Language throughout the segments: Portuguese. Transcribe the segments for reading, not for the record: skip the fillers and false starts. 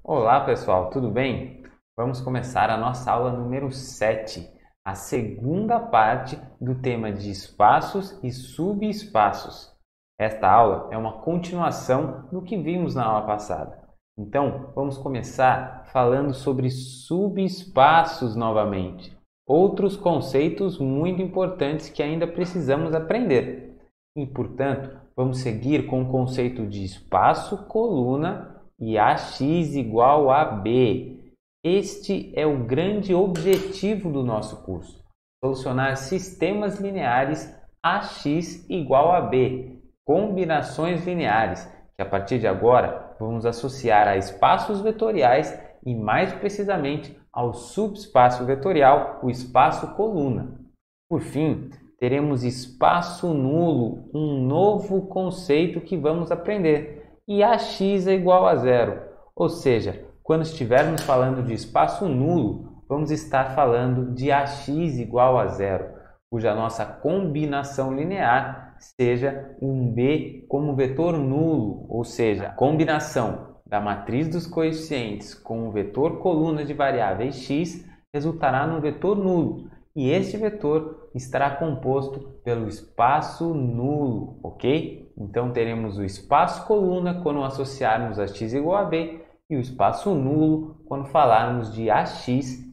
Olá pessoal, tudo bem? Vamos começar a nossa aula número 7, a segunda parte do tema de espaços e subespaços. Esta aula é uma continuação do que vimos na aula passada. Então, vamos começar falando sobre subespaços novamente, outros conceitos muito importantes que ainda precisamos aprender. E, portanto, vamos seguir com o conceito de espaço, coluna e AX igual a B. Este é o grande objetivo do nosso curso: solucionar sistemas lineares AX igual a B, combinações lineares, que a partir de agora vamos associar a espaços vetoriais e, mais precisamente, ao subespaço vetorial, o espaço coluna. Por fim, teremos espaço nulo, um novo conceito que vamos aprender, e AX é igual a zero. Ou seja, quando estivermos falando de espaço nulo, vamos estar falando de AX igual a zero, cuja nossa combinação linear seja um B como vetor nulo, ou seja, a combinação da matriz dos coeficientes com o vetor coluna de variáveis x resultará num vetor nulo, e este vetor estará composto pelo espaço nulo, ok? Então teremos o espaço coluna quando associarmos a x igual a b e o espaço nulo quando falarmos de ax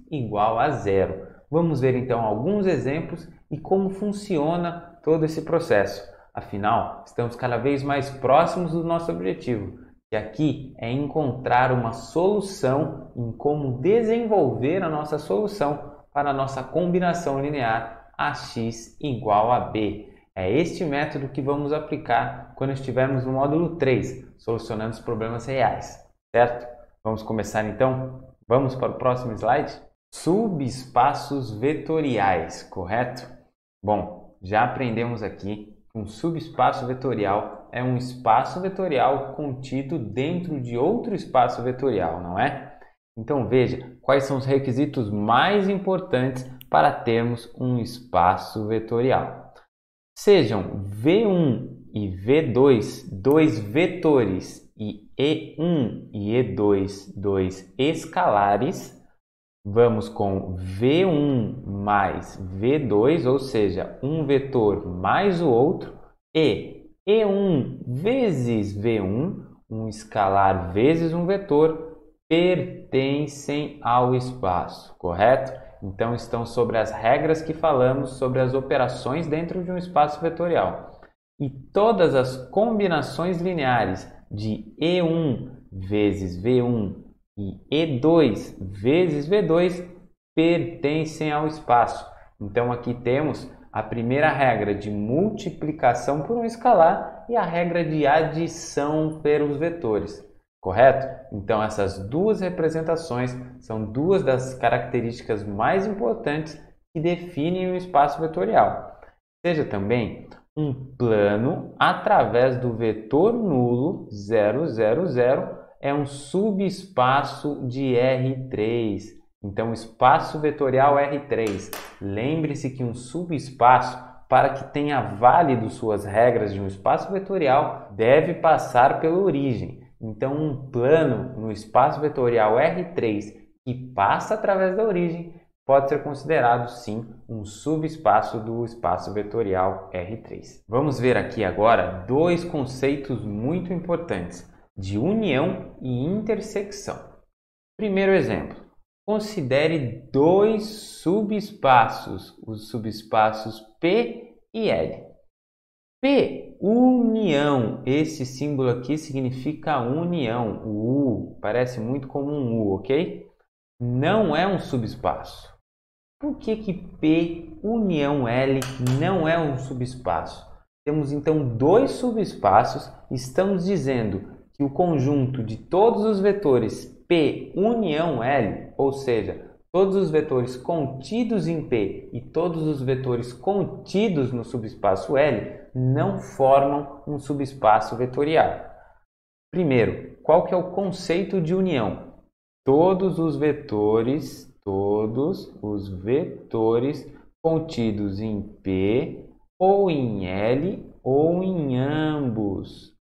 igual a zero. Vamos ver então alguns exemplos e como funciona todo esse processo. Afinal, estamos cada vez mais próximos do nosso objetivo, que aqui é encontrar uma solução em como desenvolver a nossa solução para a nossa combinação linear AX igual a B. É este método que vamos aplicar quando estivermos no módulo 3, solucionando os problemas reais, certo? Vamos começar então? Vamos para o próximo slide? Subespaços vetoriais, correto? Bom, já aprendemos aqui que um subespaço vetorial é um espaço vetorial contido dentro de outro espaço vetorial, não é? Então veja quais são os requisitos mais importantes para termos um espaço vetorial. Sejam V1 e V2 dois vetores e E1 e E2 dois escalares. Vamos com V1 mais V2, ou seja, um vetor mais o outro, e E1 vezes V1, um escalar vezes um vetor, pertencem ao espaço, correto? Então, estão sobre as regras que falamos sobre as operações dentro de um espaço vetorial. E todas as combinações lineares de E1 vezes V1 e E2 vezes V2 pertencem ao espaço. Então, aqui temos a primeira regra de multiplicação por um escalar e a regra de adição pelos vetores, correto? Então, essas duas representações são duas das características mais importantes que definem o espaço vetorial. Seja também um plano através do vetor nulo 0, 0, 0 é um subespaço de R3. Então, espaço vetorial R3. Lembre-se que um subespaço, para que tenha válido suas regras de um espaço vetorial, deve passar pela origem. Então, um plano no espaço vetorial R3 que passa através da origem pode ser considerado, sim, um subespaço do espaço vetorial R3. Vamos ver aqui agora dois conceitos muito importantes de união e intersecção. Primeiro exemplo, considere dois subespaços, os subespaços P e L. P, união, esse símbolo aqui significa união, o U, parece muito como um U, ok? Não é um subespaço. Por que P união L não é um subespaço? Temos então dois subespaços, estamos dizendo que o conjunto de todos os vetores P união L, ou seja, todos os vetores contidos em P e todos os vetores contidos no subespaço L, não formam um subespaço vetorial. Primeiro, qual que é o conceito de união? Todos os vetores contidos em P ou em L ou em ambos.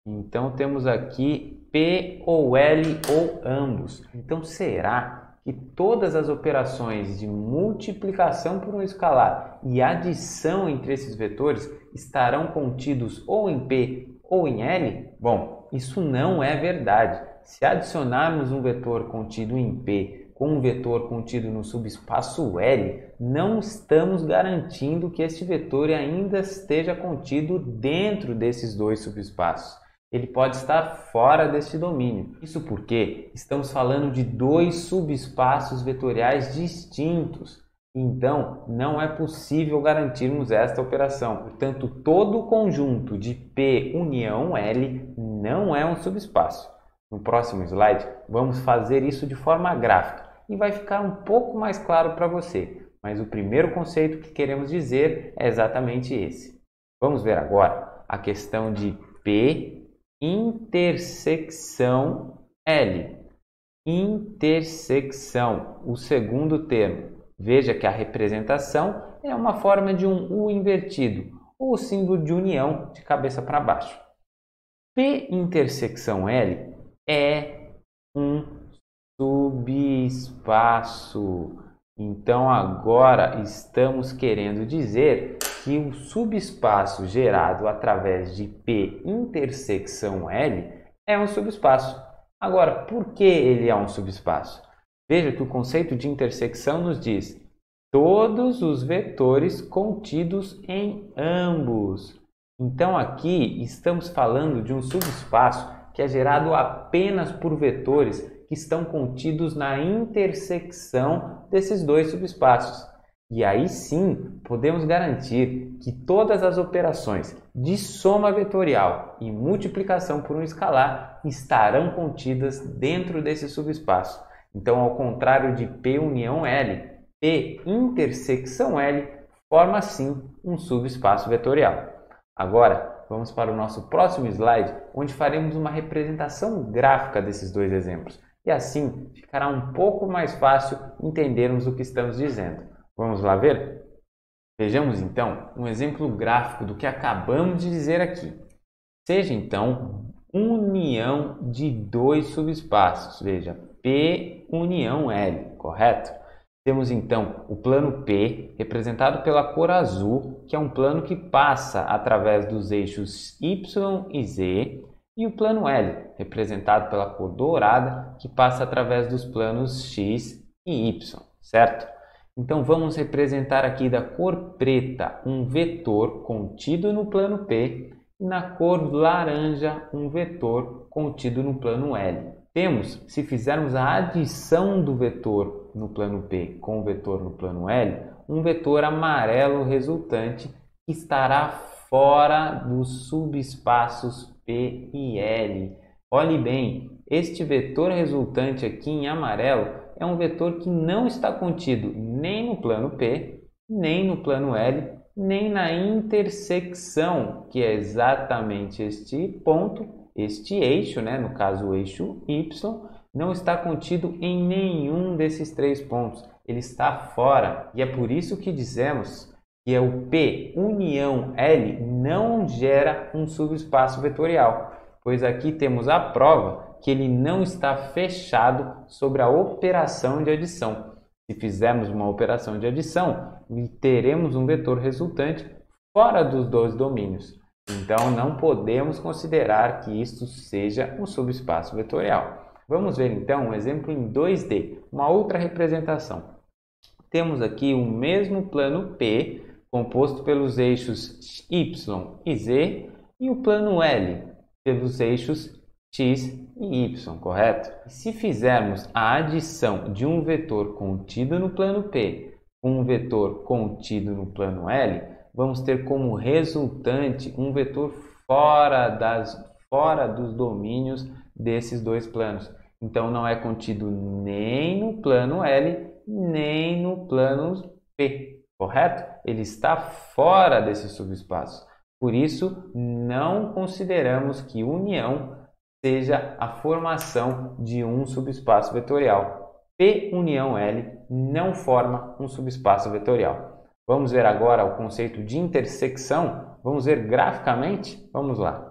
Então, temos aqui P ou L ou ambos. Então, será que todas as operações de multiplicação por um escalar e adição entre esses vetores estarão contidos ou em P ou em L? Bom, isso não é verdade. Se adicionarmos um vetor contido em P com um vetor contido no subespaço L, não estamos garantindo que este vetor ainda esteja contido dentro desses dois subespaços. Ele pode estar fora deste domínio. Isso porque estamos falando de dois subespaços vetoriais distintos. Então, não é possível garantirmos esta operação. Portanto, todo o conjunto de P união L não é um subespaço. No próximo slide, vamos fazer isso de forma gráfica e vai ficar um pouco mais claro para você. Mas o primeiro conceito que queremos dizer é exatamente esse. Vamos ver agora a questão de P intersecção L. Intersecção, o segundo termo. Veja que a representação é uma forma de um U invertido, ou o símbolo de união de cabeça para baixo. P intersecção L é um subespaço. Então, agora estamos querendo dizer que o subespaço gerado através de P intersecção L é um subespaço. Agora, por que ele é um subespaço? Veja que o conceito de intersecção nos diz todos os vetores contidos em ambos. Então, aqui estamos falando de um subespaço que é gerado apenas por vetores que estão contidos na intersecção desses dois subespaços. E aí sim, podemos garantir que todas as operações de soma vetorial e multiplicação por um escalar estarão contidas dentro desse subespaço. Então, ao contrário de P união L, P intersecção L forma sim um subespaço vetorial. Agora, vamos para o nosso próximo slide, onde faremos uma representação gráfica desses dois exemplos. E assim ficará um pouco mais fácil entendermos o que estamos dizendo. Vamos lá ver? Vejamos então um exemplo gráfico do que acabamos de dizer aqui. Seja então união de dois subespaços. Veja, P união L, correto? Temos então o plano P, representado pela cor azul, que é um plano que passa através dos eixos Y e Z, e o plano L, representado pela cor dourada, que passa através dos planos X e Y, certo? Então, vamos representar aqui da cor preta um vetor contido no plano P e na cor laranja um vetor contido no plano L. Temos, se fizermos a adição do vetor no plano P com o vetor no plano L, um vetor amarelo resultante que estará fora dos subespaços P e L. Olhe bem, este vetor resultante aqui em amarelo é um vetor que não está contido nem no plano P, nem no plano L, nem na intersecção, que é exatamente este ponto, este eixo, no caso o eixo Y, não está contido em nenhum desses três pontos. Ele está fora. E é por isso que dizemos que o P união L não gera um subespaço vetorial, pois aqui temos a prova que ele não está fechado sobre a operação de adição. Se fizermos uma operação de adição, teremos um vetor resultante fora dos dois domínios. Então, não podemos considerar que isto seja um subespaço vetorial. Vamos ver então um exemplo em 2D, uma outra representação. Temos aqui o mesmo plano P, composto pelos eixos Y e Z, e o plano L, pelos eixos X e Y, correto? Se fizermos a adição de um vetor contido no plano P com um vetor contido no plano L, vamos ter como resultante um vetor fora dos domínios desses dois planos. Então, não é contido nem no plano L, nem no plano P, correto? Ele está fora desse subespaço. Por isso, não consideramos que união seja a formação de um subespaço vetorial. P união L não forma um subespaço vetorial. Vamos ver agora o conceito de intersecção? Vamos ver graficamente? Vamos lá.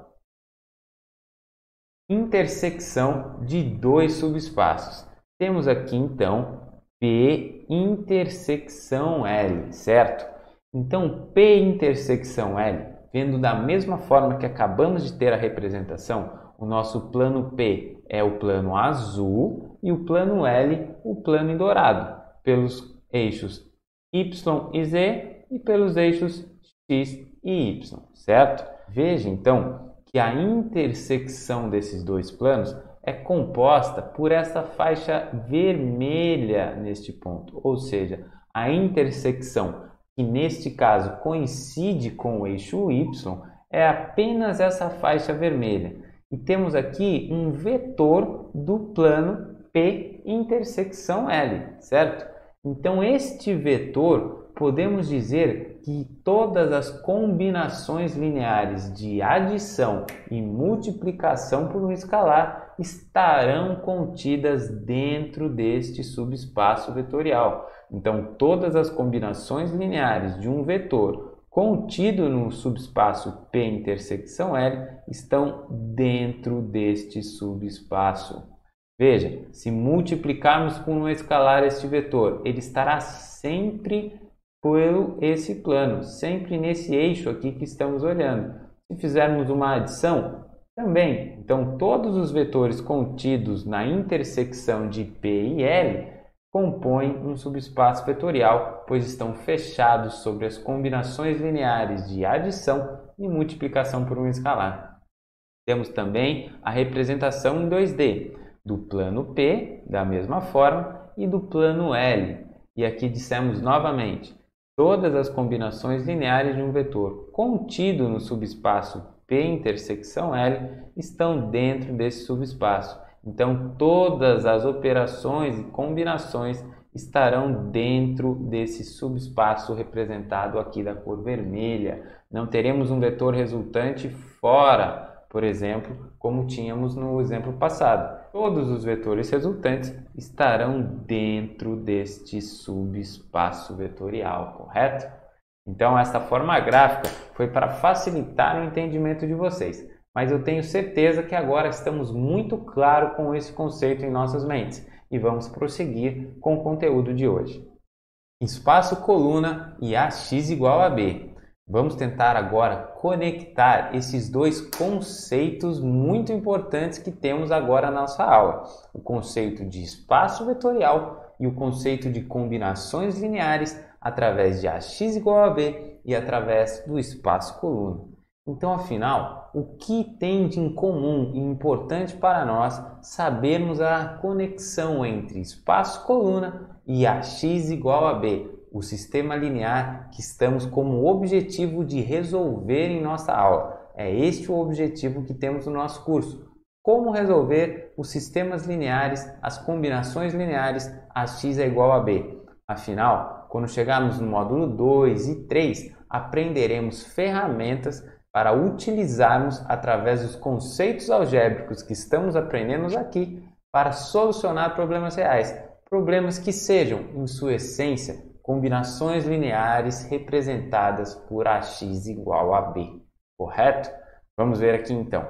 intersecção de dois subespaços. Temos aqui então P intersecção L, certo? Então P intersecção L, vendo da mesma forma que acabamos de ter a representação, o nosso plano P é o plano azul e o plano L o plano em dourado, pelos eixos Y e Z e pelos eixos X e Y, certo? Veja então que a intersecção desses dois planos é composta por essa faixa vermelha neste ponto, ou seja, a intersecção que neste caso coincide com o eixo Y é apenas essa faixa vermelha. E temos aqui um vetor do plano P intersecção L, certo? Então este vetor podemos dizer que todas as combinações lineares de adição e multiplicação por um escalar estarão contidas dentro deste subespaço vetorial. Então, todas as combinações lineares de um vetor contido no subespaço P intersecção L estão dentro deste subespaço. Veja, se multiplicarmos por um escalar este vetor, ele estará sempre por esse plano, sempre nesse eixo aqui que estamos olhando. Se fizermos uma adição, também. Então, todos os vetores contidos na intersecção de P e L compõem um subespaço vetorial, pois estão fechados sobre as combinações lineares de adição e multiplicação por um escalar. Temos também a representação em 2D do plano P, da mesma forma, e do plano L. E aqui dissemos novamente, todas as combinações lineares de um vetor contido no subespaço P intersecção L estão dentro desse subespaço. Então, todas as operações e combinações estarão dentro desse subespaço representado aqui da cor vermelha. Não teremos um vetor resultante fora, por exemplo, como tínhamos no exemplo passado. Todos os vetores resultantes estarão dentro deste subespaço vetorial, correto? Então, esta forma gráfica foi para facilitar o entendimento de vocês. Mas eu tenho certeza que agora estamos muito claros com esse conceito em nossas mentes e vamos prosseguir com o conteúdo de hoje. Espaço coluna e AX igual a B. Vamos tentar agora conectar esses dois conceitos muito importantes que temos agora na nossa aula. O conceito de espaço vetorial e o conceito de combinações lineares através de AX igual a B e através do espaço coluna. Então, afinal, o que tem de incomum e importante para nós sabermos a conexão entre espaço-coluna e AX igual a B, o sistema linear que estamos como objetivo de resolver em nossa aula. É este o objetivo que temos no nosso curso. Como resolver os sistemas lineares, as combinações lineares, AX é igual a B. Afinal, quando chegarmos no módulo 2 e 3, aprenderemos ferramentas para utilizarmos através dos conceitos algébricos que estamos aprendendo aqui para solucionar problemas reais, problemas que sejam, em sua essência, combinações lineares representadas por AX igual a B, correto? Vamos ver aqui então.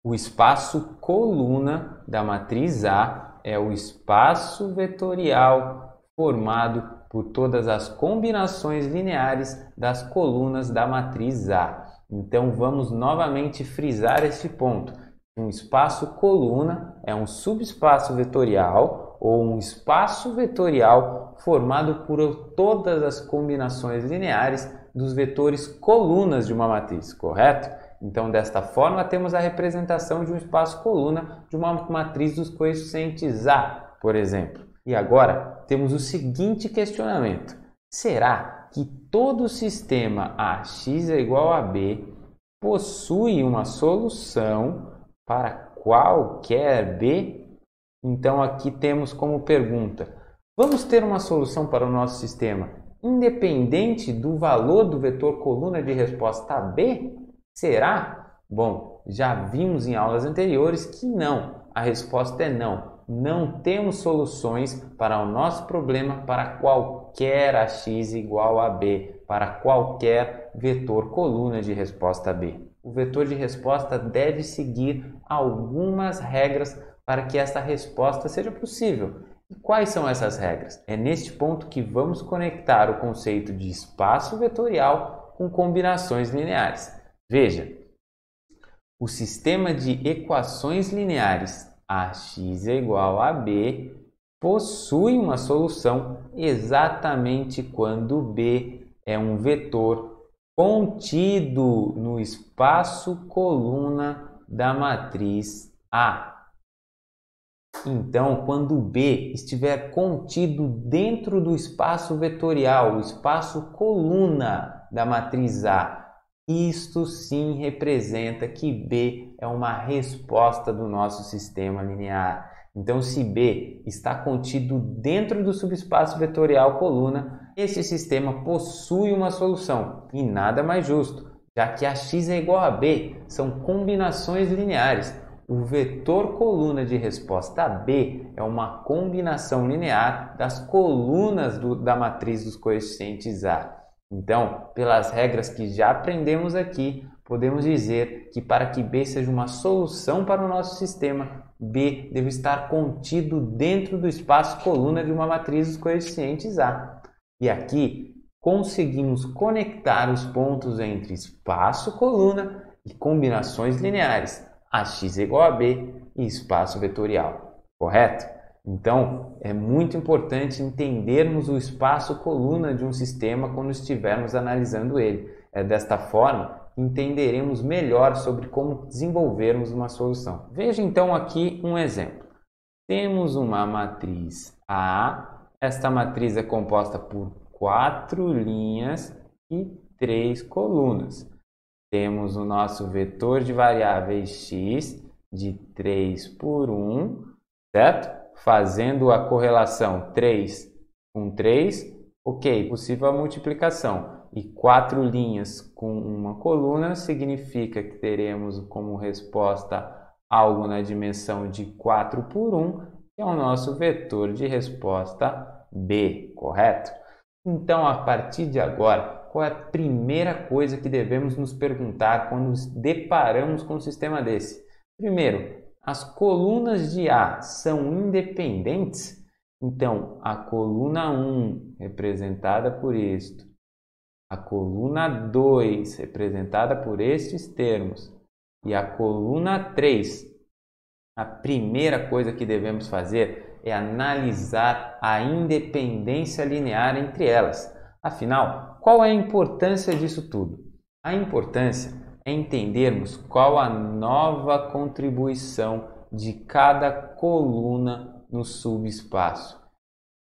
O espaço coluna da matriz A é o espaço vetorial formado por todas as combinações lineares das colunas da matriz A. Então, vamos novamente frisar este ponto. Um espaço coluna é um subespaço vetorial ou um espaço vetorial formado por todas as combinações lineares dos vetores colunas de uma matriz, correto? Então, desta forma, temos a representação de um espaço coluna de uma matriz dos coeficientes A, por exemplo. E agora, temos o seguinte questionamento. Será que todo sistema AX é igual a B possui uma solução para qualquer B? Então aqui temos como pergunta, vamos ter uma solução para o nosso sistema independente do valor do vetor coluna de resposta B? Será? Bom, já vimos em aulas anteriores que não, a resposta é não. Não temos soluções para o nosso problema para qualquer AX igual a B, para qualquer vetor coluna de resposta B. o vetor de resposta deve seguir algumas regras para que esta resposta seja possível. E quais são essas regras? É neste ponto que vamos conectar o conceito de espaço vetorial com combinações lineares. Veja, o sistema de equações lineares ax é igual a b possui uma solução exatamente quando b é um vetor contido no espaço coluna da matriz A. Então, quando B estiver contido dentro do espaço vetorial, o espaço coluna da matriz A, isto sim representa que B é uma resposta do nosso sistema linear. Então, se B está contido dentro do subespaço vetorial coluna, esse sistema possui uma solução e nada mais justo, já que ax é igual a B, são combinações lineares. O vetor coluna de resposta B é uma combinação linear das colunas da matriz dos coeficientes A. Então, pelas regras que já aprendemos aqui, podemos dizer que para que B seja uma solução para o nosso sistema, B deve estar contido dentro do espaço coluna de uma matriz dos coeficientes A. E aqui conseguimos conectar os pontos entre espaço coluna e combinações lineares, ax é igual a b e espaço vetorial, correto? Então, é muito importante entendermos o espaço coluna de um sistema quando estivermos analisando ele. É desta forma que entenderemos melhor sobre como desenvolvermos uma solução. Veja então aqui um exemplo. Temos uma matriz A, esta matriz é composta por 4 linhas e 3 colunas. Temos o nosso vetor de variáveis x de 3 por 1, certo? Fazendo a correlação 3 com 3, ok, possível a multiplicação. E 4 linhas com uma coluna significa que teremos como resposta algo na dimensão de 4 por 1, que é o nosso vetor de resposta B, correto? Então, a partir de agora, qual é a primeira coisa que devemos nos perguntar quando nos deparamos com um sistema desse? Primeiro, as colunas de A são independentes? Então, a coluna 1, representada por isto, a coluna 2, representada por estes termos, e a coluna 3, a primeira coisa que devemos fazer é analisar a independência linear entre elas. Afinal, qual é a importância disso tudo? A importância é entendermos qual a nova contribuição de cada coluna no subespaço.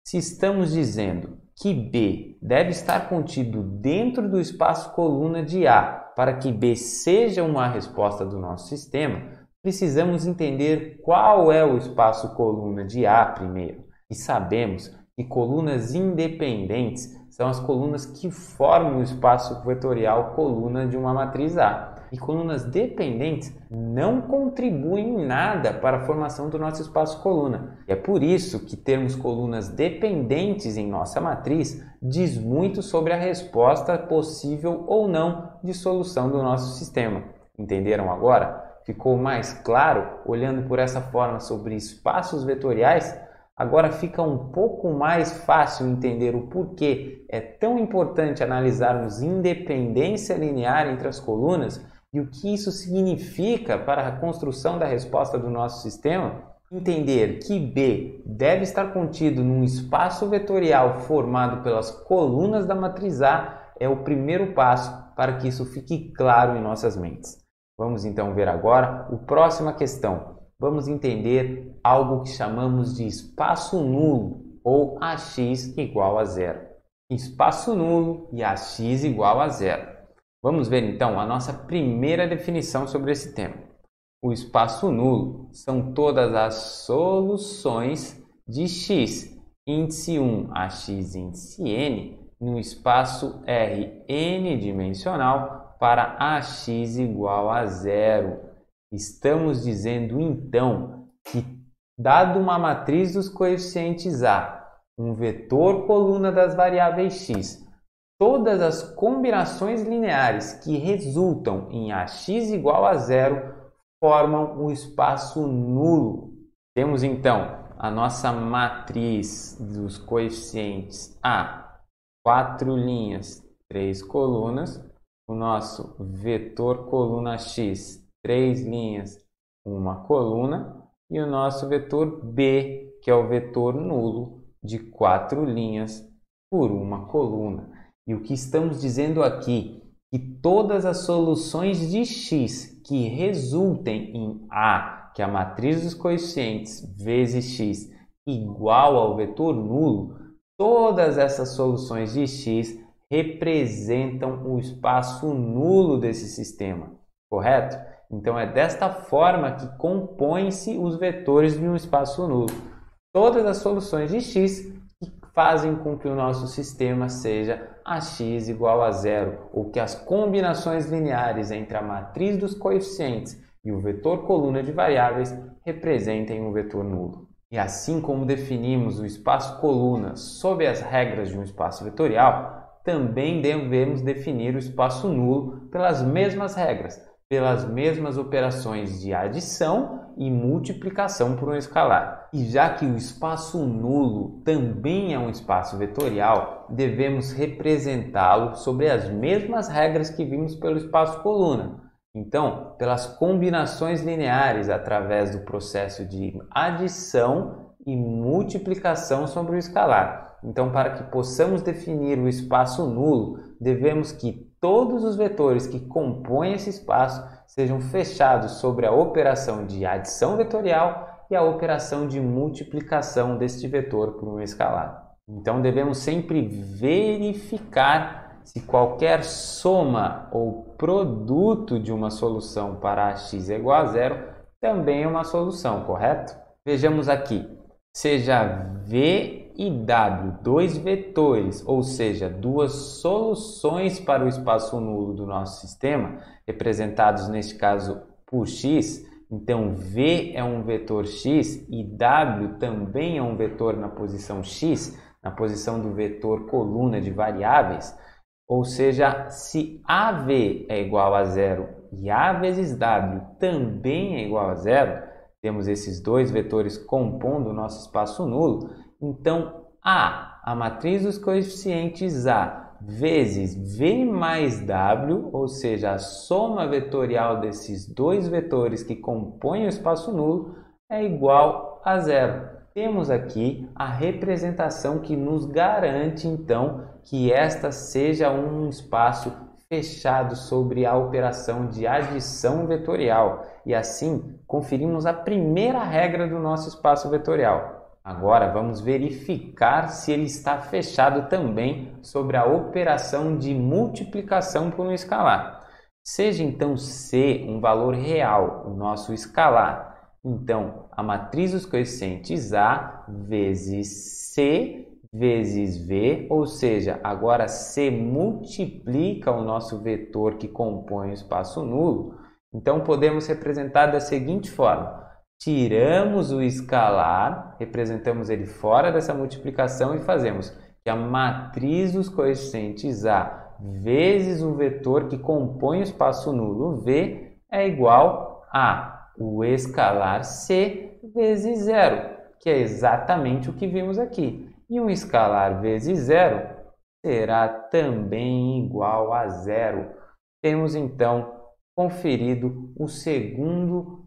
Se estamos dizendo que B deve estar contido dentro do espaço coluna de A para que B seja uma resposta do nosso sistema, precisamos entender qual é o espaço coluna de A primeiro. E sabemos que colunas independentes são as colunas que formam o espaço vetorial coluna de uma matriz A. E colunas dependentes não contribuem em nada para a formação do nosso espaço coluna. E é por isso que termos colunas dependentes em nossa matriz diz muito sobre a resposta possível ou não de solução do nosso sistema. Entenderam agora? Ficou mais claro olhando por essa forma sobre espaços vetoriais? Agora fica um pouco mais fácil entender o porquê é tão importante analisarmos independência linear entre as colunas e o que isso significa para a construção da resposta do nosso sistema. Entender que B deve estar contido num espaço vetorial formado pelas colunas da matriz A é o primeiro passo para que isso fique claro em nossas mentes. Vamos então ver agora a próxima questão. Vamos entender algo que chamamos de espaço nulo, ou ax igual a zero. Espaço nulo e ax igual a zero. Vamos ver então a nossa primeira definição sobre esse tema. O espaço nulo são todas as soluções de x, índice 1 a x índice n, no espaço Rn dimensional para ax igual a zero. Estamos dizendo então que, dado uma matriz dos coeficientes A, um vetor coluna das variáveis x, todas as combinações lineares que resultam em AX igual a zero formam um espaço nulo. Temos então a nossa matriz dos coeficientes A, 4 linhas, 3 colunas, o nosso vetor coluna X, 3 linhas, 1 coluna, e o nosso vetor B, que é o vetor nulo, de 4 linhas por 1 coluna. E o que estamos dizendo aqui? Que todas as soluções de x que resultem em A, que é a matriz dos coeficientes, vezes x, igual ao vetor nulo, todas essas soluções de x representam o espaço nulo desse sistema, correto? Então é desta forma que compõem-se os vetores de um espaço nulo. Todas as soluções de x que fazem com que o nosso sistema seja AX igual a zero, ou que as combinações lineares entre a matriz dos coeficientes e o vetor coluna de variáveis representem um vetor nulo. E assim como definimos o espaço coluna sob as regras de um espaço vetorial, também devemos definir o espaço nulo pelas mesmas regras, pelas mesmas operações de adição e multiplicação por um escalar. E já que o espaço nulo também é um espaço vetorial, devemos representá-lo sobre as mesmas regras que vimos pelo espaço coluna. Então, pelas combinações lineares através do processo de adição e multiplicação sobre o escalar. Então, para que possamos definir o espaço nulo, devemos que todos os vetores que compõem esse espaço sejam fechados sobre a operação de adição vetorial e a operação de multiplicação deste vetor por um escalar. Então, devemos sempre verificar se qualquer soma ou produto de uma solução para x é igual a zero também é uma solução, correto? Vejamos aqui, seja V e W dois vetores, ou seja, duas soluções para o espaço nulo do nosso sistema, representados neste caso por x, então V é um vetor x e W também é um vetor na posição x, na posição do vetor coluna de variáveis. Ou seja, se AV é igual a zero e A vezes W também é igual a zero, temos esses dois vetores compondo o nosso espaço nulo, então a matriz dos coeficientes A vezes V mais W, ou seja, a soma vetorial desses dois vetores que compõem o espaço nulo, é igual a zero. Temos aqui a representação que nos garante, então, que esta seja um espaço fechado sobre a operação de adição vetorial. E assim, conferimos a primeira regra do nosso espaço vetorial. Agora, vamos verificar se ele está fechado também sobre a operação de multiplicação por um escalar. Seja, então, C um valor real, o nosso escalar. Então, a matriz dos coeficientes A vezes C vezes V, ou seja, agora C multiplica o nosso vetor que compõe o espaço nulo. Então, podemos representar da seguinte forma. Tiramos o escalar, representamos ele fora dessa multiplicação e fazemos que a matriz dos coeficientes A vezes o vetor que compõe o espaço nulo V é igual a o escalar C vezes zero, que é exatamente o que vimos aqui. E um escalar vezes zero será também igual a zero. Temos então conferido o segundo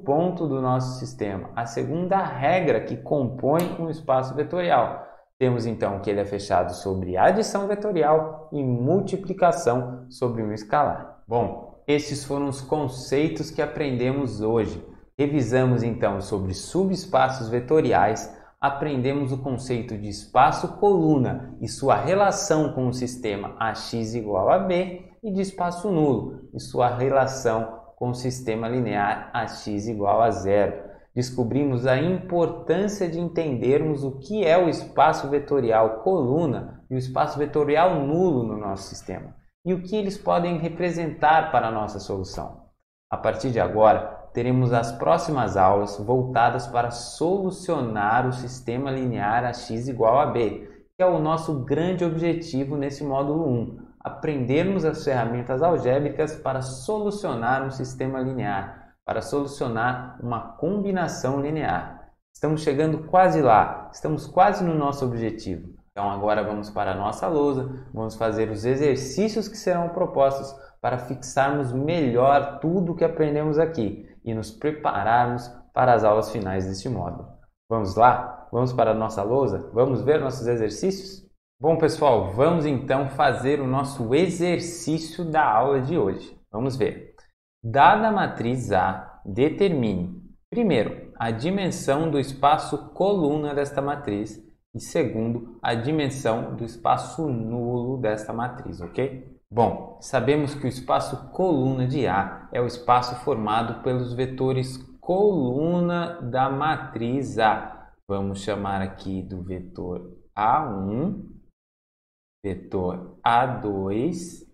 ponto do nosso sistema, a segunda regra que compõe um espaço vetorial. Temos então que ele é fechado sobre adição vetorial e multiplicação sobre um escalar. Bom, estes foram os conceitos que aprendemos hoje. Revisamos então sobre subespaços vetoriais, aprendemos o conceito de espaço coluna e sua relação com o sistema AX igual a B e de espaço nulo e sua relação com o sistema linear AX igual a zero. Descobrimos a importância de entendermos o que é o espaço vetorial coluna e o espaço vetorial nulo no nosso sistema e o que eles podem representar para a nossa solução. A partir de agora, teremos as próximas aulas voltadas para solucionar o sistema linear AX igual a B, que é o nosso grande objetivo nesse módulo 1, aprendermos as ferramentas algébricas para solucionar um sistema linear, para solucionar uma combinação linear. Estamos chegando quase lá, estamos quase no nosso objetivo. Então agora vamos para a nossa lousa, vamos fazer os exercícios que serão propostos para fixarmos melhor tudo o que aprendemos aqui e nos prepararmos para as aulas finais deste módulo. Vamos lá? Vamos para a nossa lousa? Vamos ver nossos exercícios? Bom, pessoal, vamos então fazer o nosso exercício da aula de hoje. Vamos ver. Dada a matriz A, determine, primeiro, a dimensão do espaço coluna desta matriz e, segundo, a dimensão do espaço nulo desta matriz, ok? Bom, sabemos que o espaço coluna de A é o espaço formado pelos vetores coluna da matriz A. Vamos chamar aqui do vetor A1, vetor A2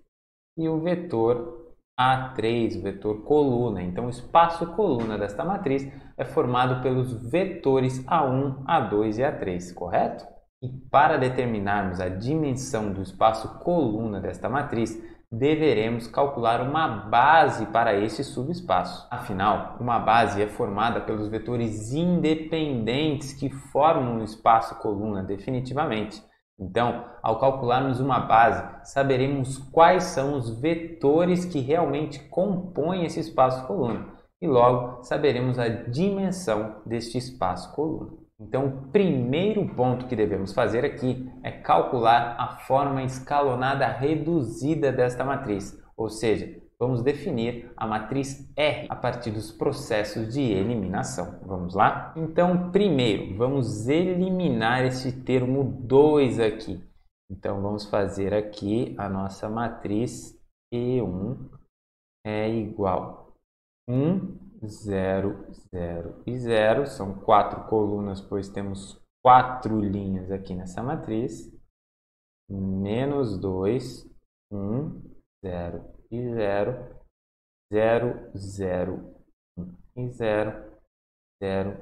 e o vetor A3, o vetor coluna. Então, o espaço coluna desta matriz é formado pelos vetores A1, A2 e A3, correto? E para determinarmos a dimensão do espaço coluna desta matriz, deveremos calcular uma base para esse subespaço. Afinal, uma base é formada pelos vetores independentes que formam o espaço coluna definitivamente. Então, ao calcularmos uma base, saberemos quais são os vetores que realmente compõem esse espaço coluna e logo saberemos a dimensão deste espaço coluna. Então, o primeiro ponto que devemos fazer aqui é calcular a forma escalonada reduzida desta matriz, ou seja, vamos definir a matriz R a partir dos processos de eliminação. Vamos lá? Então, primeiro, vamos eliminar esse termo 2 aqui. Então, vamos fazer aqui a nossa matriz E1 é igual a 1, 0, 0 e 0. São 4 colunas, pois temos 4 linhas aqui nessa matriz. Menos 2, 1, 0 e 0, 0, 0, 1 e 0, 0,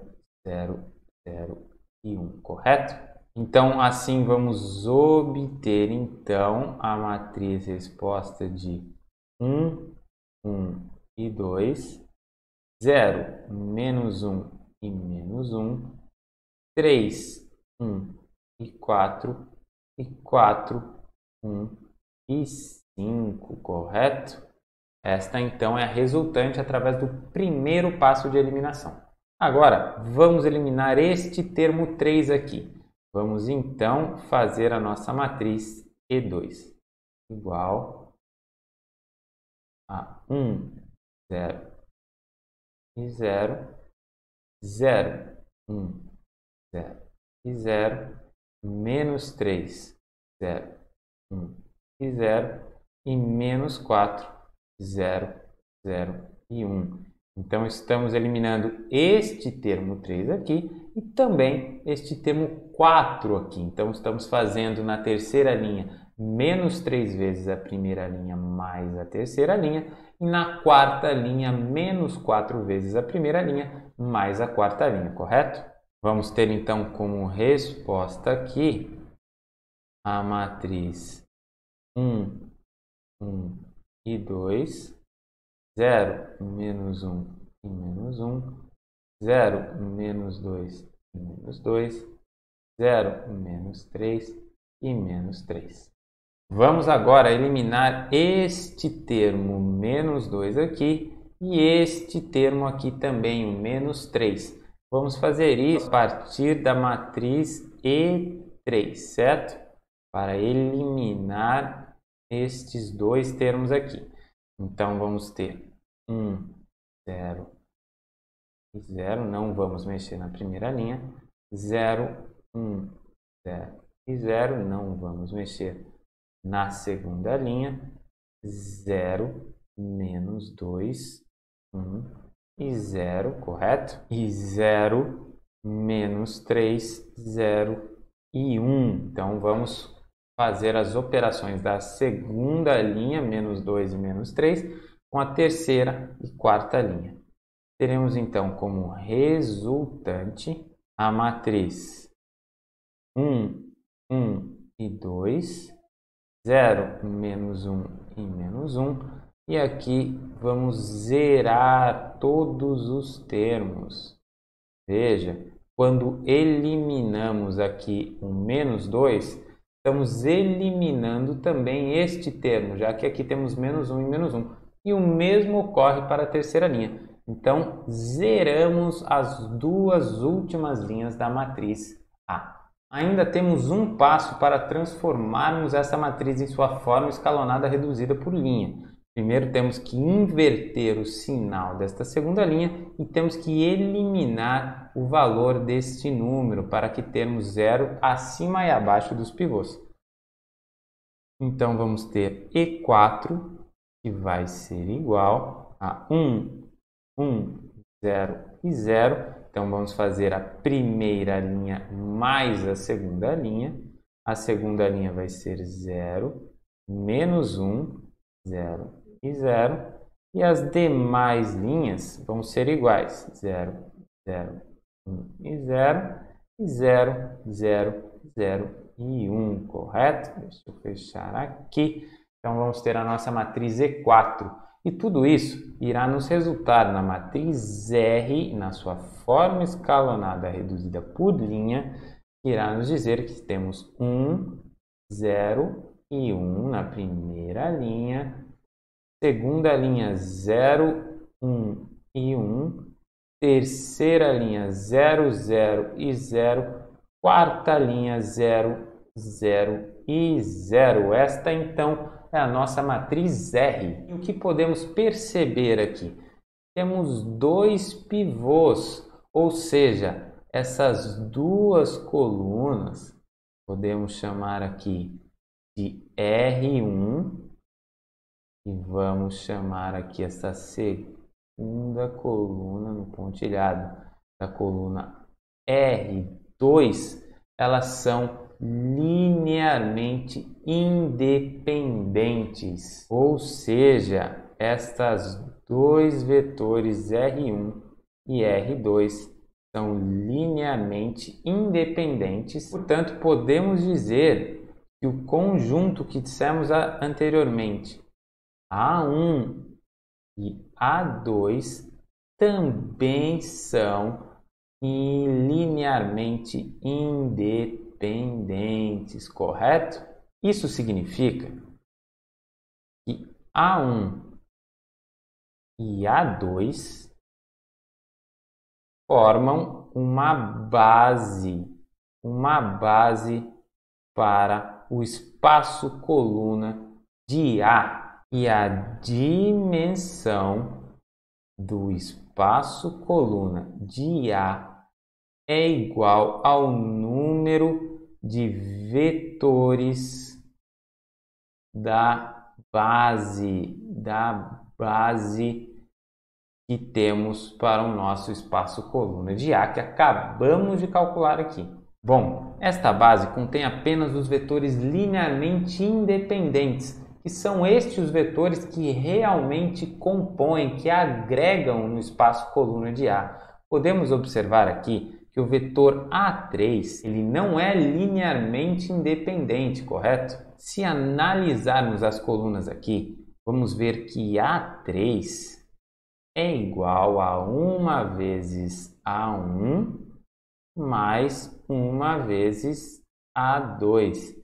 0, 0 e 1, correto? Então, assim vamos obter então a matriz resposta de 1, 1 e 2, 0, menos 1 e menos 1, 3, 1 e 4, 1 e 5, correto? Esta então é a resultante através do primeiro passo de eliminação. Agora, vamos eliminar este termo 3 aqui. Vamos então fazer a nossa matriz E2 igual a 1, 0 e 0, 0, 1, 0 e 0, menos 3, 0, 1 e 0 e menos 4, 0, 0 e 1. Então, estamos eliminando este termo 3 aqui e também este termo 4 aqui. Então, estamos fazendo na terceira linha menos 3 vezes a primeira linha mais a terceira linha e na quarta linha menos 4 vezes a primeira linha mais a quarta linha, correto? Vamos ter então como resposta aqui a matriz 1, 1 e 2, 0, menos 1 e menos 1, 0, menos 2 e menos 2, 0, menos 3 e menos 3. Vamos agora eliminar este termo menos 2 aqui e este termo aqui também, o menos 3. Vamos fazer isso a partir da matriz E3, certo? Para eliminar estes dois termos aqui. Então, vamos ter 1, 0 e 0. Não vamos mexer na primeira linha. 0, 1, 0 e 0. Não vamos mexer na segunda linha. 0, menos 2, 1 e 0, correto? E 0, menos 3, 0 e 1. Então, vamos fazer as operações da segunda linha, menos 2 e menos 3, com a terceira e quarta linha. Teremos, então, como resultante a matriz 1, 1 2, 0, menos 1 e menos 1. E aqui vamos zerar todos os termos. Veja, quando eliminamos aqui o menos 2, estamos eliminando também este termo, já que aqui temos menos 1 e menos 1. E o mesmo ocorre para a terceira linha. Então, zeramos as duas últimas linhas da matriz A. Ainda temos um passo para transformarmos essa matriz em sua forma escalonada reduzida por linha. Primeiro temos que inverter o sinal desta segunda linha e temos que eliminar o valor deste número para que termos 0 acima e abaixo dos pivôs. Então vamos ter E4, que vai ser igual a 1, 1, 0 e 0. Então vamos fazer a primeira linha mais a segunda linha. A segunda linha vai ser 0, menos 1, 0 e 0. E as demais linhas vão ser iguais. 0, 0, 1 e 0. E 0, 0, 0 e 1, correto? Deixa eu fechar aqui. Então vamos ter a nossa matriz E4. E tudo isso irá nos resultar na matriz R, na sua forma escalonada reduzida por linha, que irá nos dizer que temos 1, 0 e 1 na primeira linha, segunda linha 0, 1 e 1, terceira linha 0, 0 e 0, quarta linha 0, 0 e 0. Esta então é a nossa matriz R. E o que podemos perceber aqui? Temos dois pivôs, ou seja, essas duas colunas podemos chamar aqui de R1 e vamos chamar aqui essa segunda coluna no pontilhado da coluna R2. Elas são linearmente independentes, ou seja, estas dois vetores R1 e R2 são linearmente independentes. Portanto, podemos dizer que o conjunto que dissemos anteriormente, A1 e A2, também são linearmente independentes, correto? Isso significa que A1 e A2 formam uma base para o espaço coluna de A, e a dimensão do espaço coluna de A é igual ao número de vetores da base que temos para o nosso espaço coluna de A, que acabamos de calcular aqui. Bom, esta base contém apenas os vetores linearmente independentes, que são estes os vetores que realmente compõem, que agregam no espaço coluna de A. Podemos observar aqui que o vetor A3 ele não é linearmente independente, correto? Se analisarmos as colunas aqui, vamos ver que A3 é igual a 1 vezes A1 mais 1 vezes A2.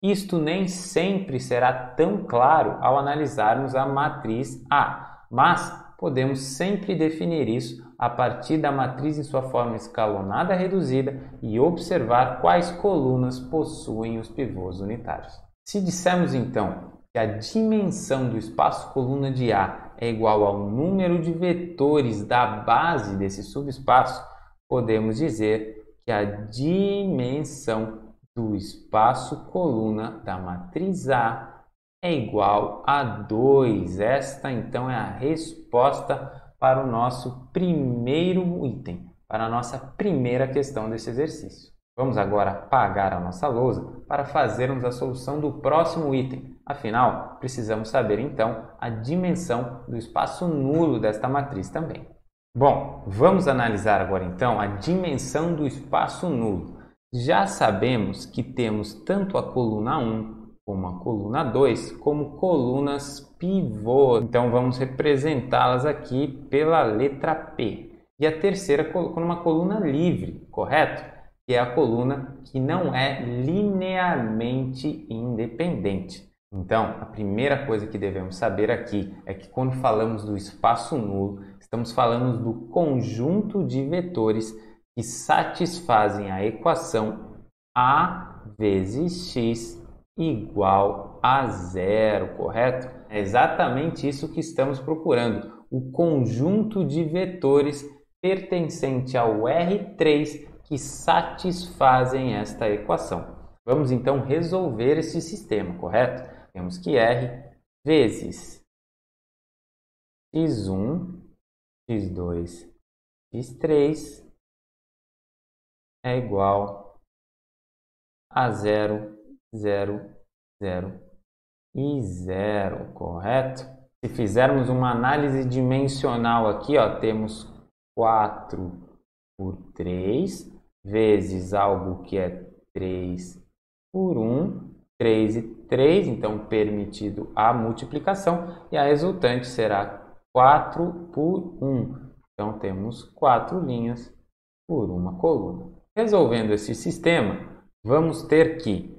Isto nem sempre será tão claro ao analisarmos a matriz A, mas podemos sempre definir isso a partir da matriz em sua forma escalonada reduzida e observar quais colunas possuem os pivôs unitários. Se dissermos então que a dimensão do espaço coluna de A é igual ao número de vetores da base desse subespaço, podemos dizer que a dimensão do espaço coluna da matriz A é igual a 2. Esta então é a resposta para o nosso primeiro item, para a nossa primeira questão desse exercício. Vamos agora apagar a nossa lousa para fazermos a solução do próximo item. Afinal, precisamos saber então a dimensão do espaço nulo desta matriz também. Bom, vamos analisar agora então a dimensão do espaço nulo. Já sabemos que temos tanto a coluna 1 como a coluna 2, como colunas pivô. Então, vamos representá-las aqui pela letra P. E a terceira colocando uma coluna livre, correto? Que é a coluna que não é linearmente independente. Então, a primeira coisa que devemos saber aqui é que quando falamos do espaço nulo, estamos falando do conjunto de vetores que satisfazem a equação A vezes x igual a zero, correto? É exatamente isso que estamos procurando, o conjunto de vetores pertencente ao R3 que satisfazem esta equação. Vamos então resolver esse sistema, correto? Temos que R vezes x1, x2, x3 é igual a 0, 0, 0 e 0, correto? Se fizermos uma análise dimensional aqui, ó, temos 4 por 3 vezes algo que é 3 por 1, 3 e 3, então permitido a multiplicação, e a resultante será 4 por 1. Então temos 4 linhas por uma coluna. Resolvendo esse sistema, vamos ter que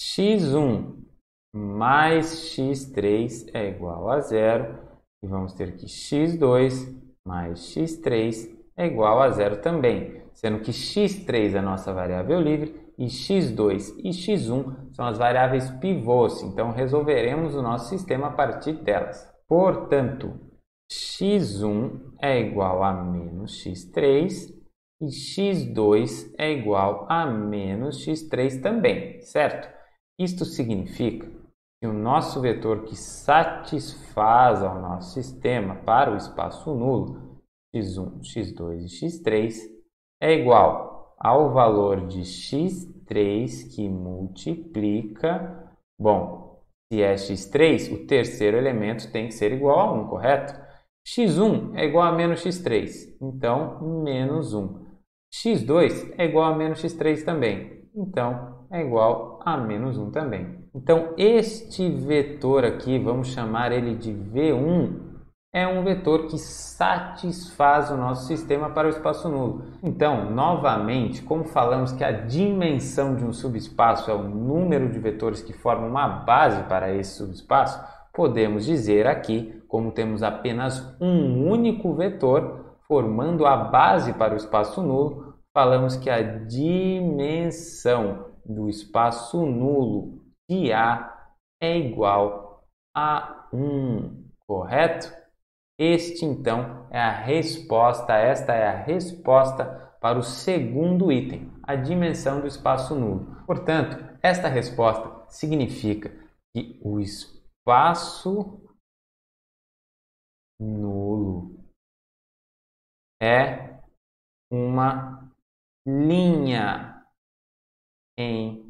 x1 mais x3 é igual a 0, e vamos ter que x2 mais x3 é igual a 0 também, sendo que x3 é a nossa variável livre e x2 e x1 são as variáveis pivôs, então resolveremos o nosso sistema a partir delas. Portanto, x1 é igual a menos x3 e x2 é igual a menos x3 também, certo? Isto significa que o nosso vetor que satisfaz ao nosso sistema para o espaço nulo, x1, x2 e x3, é igual ao valor de x3 que multiplica... Bom, se é x3, o terceiro elemento tem que ser igual a 1, correto? x1 é igual a menos x3, então menos 1. x2 é igual a menos x3 também, então é igual a menos 1 também. Então, este vetor aqui, vamos chamar ele de V1, é um vetor que satisfaz o nosso sistema para o espaço nulo. Então, novamente, como falamos que a dimensão de um subespaço é o número de vetores que formam uma base para esse subespaço, podemos dizer aqui, como temos apenas um único vetor formando a base para o espaço nulo, falamos que a dimensão do espaço nulo de A é igual a 1, correto? Então, esta é a resposta para o segundo item, a dimensão do espaço nulo. Portanto, esta resposta significa que o espaço nulo é uma linha em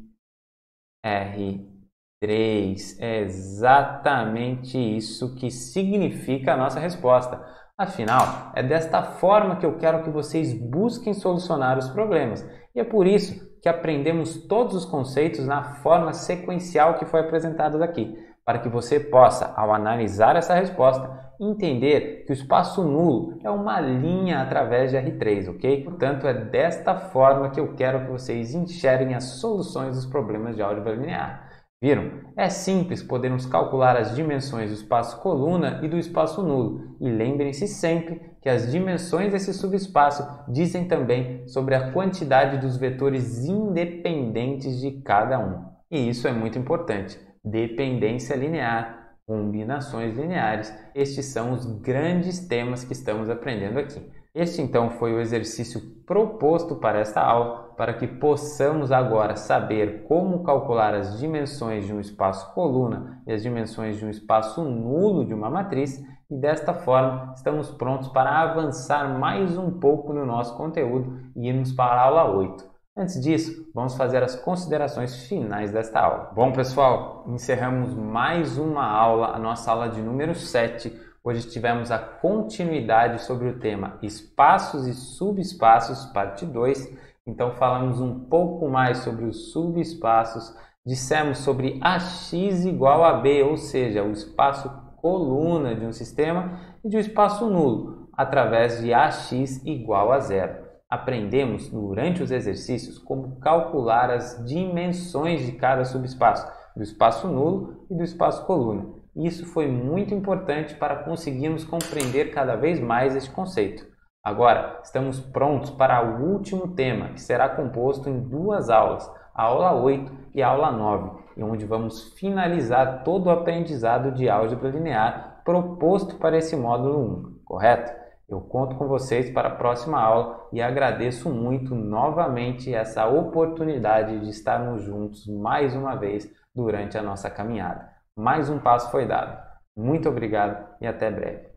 R3. É exatamente isso que significa a nossa resposta. Afinal, é desta forma que eu quero que vocês busquem solucionar os problemas. E é por isso que aprendemos todos os conceitos na forma sequencial que foi apresentada aqui, para que você possa, ao analisar essa resposta, entender que o espaço nulo é uma linha através de R3, ok? Portanto, é desta forma que eu quero que vocês enxerguem as soluções dos problemas de álgebra linear. Viram? É simples podermos calcular as dimensões do espaço coluna e do espaço nulo. E lembrem-se sempre que as dimensões desse subespaço dizem também sobre a quantidade dos vetores independentes de cada um. E isso é muito importante. Dependência linear, combinações lineares, estes são os grandes temas que estamos aprendendo aqui. Este então foi o exercício proposto para esta aula, para que possamos agora saber como calcular as dimensões de um espaço coluna e as dimensões de um espaço nulo de uma matriz, e desta forma estamos prontos para avançar mais um pouco no nosso conteúdo e irmos para a aula 8. Antes disso, vamos fazer as considerações finais desta aula. Bom, pessoal, encerramos mais uma aula, a nossa aula de número 7. Hoje tivemos a continuidade sobre o tema Espaços e Subespaços, parte 2. Então, falamos um pouco mais sobre os subespaços Dissemos sobre AX igual a B, ou seja, o espaço coluna de um sistema e de um espaço nulo, através de AX igual a zero. Aprendemos durante os exercícios como calcular as dimensões de cada subespaço, do espaço nulo e do espaço coluna. Isso foi muito importante para conseguirmos compreender cada vez mais este conceito. Agora, estamos prontos para o último tema, que será composto em 2 aulas, a aula 8 e a aula 9, onde vamos finalizar todo o aprendizado de álgebra linear proposto para esse módulo 1, correto? Eu conto com vocês para a próxima aula e agradeço muito novamente essa oportunidade de estarmos juntos mais uma vez durante a nossa caminhada. Mais um passo foi dado. Muito obrigado e até breve.